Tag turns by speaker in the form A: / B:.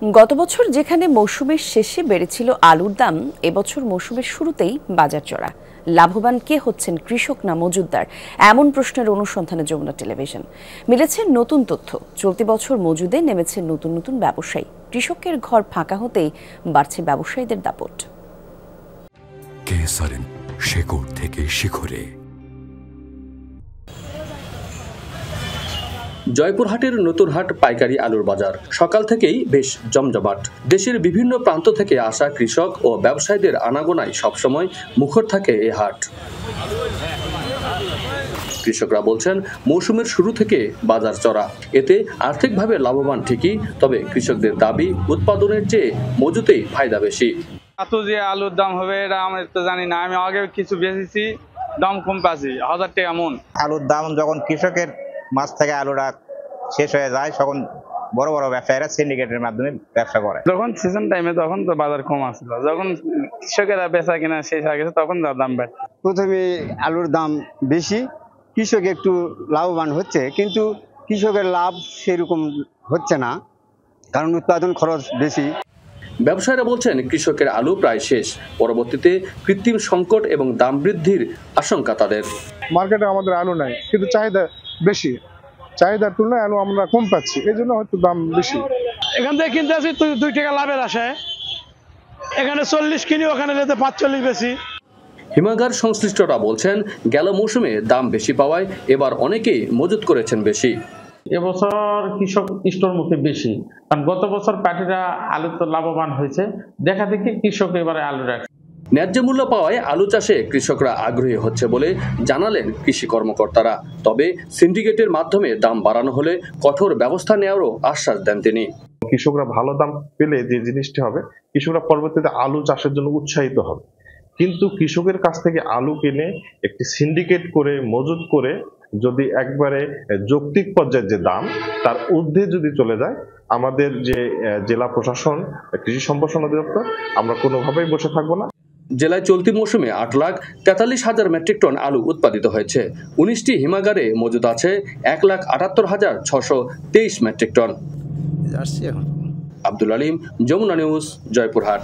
A: গত বছর যেখানে মৌসুমের শেষে বেড়েছিল আলুর দাম, এবছর মৌসুমের শুরুতেই বাজার চড়া। লাভবান কে হচ্ছেন, কৃষক না মজুতদার? এমন প্রশ্নের অনুসন্ধানে যমুনা টেলিভিশন। মিলেছে নতুন তথ্য। চলতি বছর মজুদে নেমেছে নতুন নতুন ব্যবসায়ী। কৃষকের ঘর ফাঁকা হতেই বাড়ছে ব্যবসায়ীদের দাপট।
B: শেকড় থেকে শিখরে।
C: জয়পুরহাটের নতুন হাট পাইকারি আলুর বাজার সকাল থেকেই বেশ জমজমাট। দেশের বিভিন্ন প্রান্ত থেকে আসা কৃষক ও ব্যবসায়ীদের আনাগোনায় সবসময় মুখর থাকে এই হাট। কৃষকরা বলছেন, মৌসুমের শুরু থেকে বাজার চড়া, এতে আর্থিকভাবে লাভবান ঠিকই, তবে কৃষকদের দাবি উৎপাদনের চেয়ে মজুতেই ফায়দা বেশি।
D: এত যে আলুর দাম হবে এটা আমি তো জানি না। আমি আগে কিছু বেচেছি, দাম কম পাচ্ছি, 1000 টাকা মন।
E: আলুর দাম যখন কৃষকের মাছ থেকে আলুটা শেষ হয়ে যায়, তখন বড় বড় ব্যবসায়ীরা সিন্ডিকেটের মাধ্যমে ব্যবসা করে।
D: যখন সিজন টাইমে তখন তো বাজার কম আসছিল, যখন কৃষকেরা বেচা কিনা শেষ হয়ে গেছে তখন দাম বাড়ে।
F: প্রথমে আলুর দাম বেশি, কৃষক একটু লাভবান হচ্ছে, কিন্তু কৃষকের লাভ সেরকম হচ্ছে না, কারণ উৎপাদন খরচ বেশি।
C: ব্যবসায়ীরা বলছেন, কৃষকের আলু প্রায় শেষ, পরবর্তীতে কৃত্রিম সংকট এবং দাম বৃদ্ধির আশঙ্কা তাদের।
G: মার্কেটে আমাদের আলু নাই, কিন্তু চাহিদা বেশি, চাহিদার তুলনায় আলু আমরা কম পাচ্ছি, এই জন্য হয়তো দাম বেশি।
H: এখান থেকে কিনতে আসি 2 টাকা লাভের আশায়, এখানে 40 কিনি, ওখানে 45 বেশি।
C: হিমাগার সংশ্লিষ্টরা বলছেন, গেল মৌসুমে দাম বেশি পাওয়ায় এবার অনেকেই মজুত করেছেন বেশি।
I: এবছর কৃষক স্টোর মুখে বেশি, কারণ গত বছর পাটিরা আলু তো লাভবান হয়েছে, দেখা দেখি কৃষক এবারে আলু রাখে।
C: ন্যায্য মূল্য পাওয়ায় আলু চাষে কৃষকরা আগ্রহী হচ্ছে বলে জানালেন কৃষি কর্মকর্তারা। তবে সিন্ডিকেটের মাধ্যমে দাম বাড়ানো হলে কঠোর ব্যবস্থা নেওয়ারও আশ্বাস দেন তিনি।
J: কৃষকরা ভালো দাম পেলে যে জিনিসটি হবে, কৃষকরা পরবর্তীতে আলু চাষের জন্য উৎসাহিত হবে। কিন্তু কৃষকের কাছ থেকে আলু কিনে একটি সিন্ডিকেট করে মজুত করে যদি একবারে যৌক্তিক পর্যায়ের যে দাম তার ঊর্ধ্বে যদি চলে যায়, আমাদের যে জেলা প্রশাসন, কৃষি সম্প্রসারণ অধিদপ্তর, আমরা কোনোভাবেই বসে থাকবো না।
C: জেলায় চলতি মৌসুমে 8,43,000 মেট্রিক টন আলু উৎপাদিত হয়েছে। 19টি হিমাগারে মজুদ আছে 1,78,623 metric ton. Abdul Alim, Jamuna news, Joypurhat.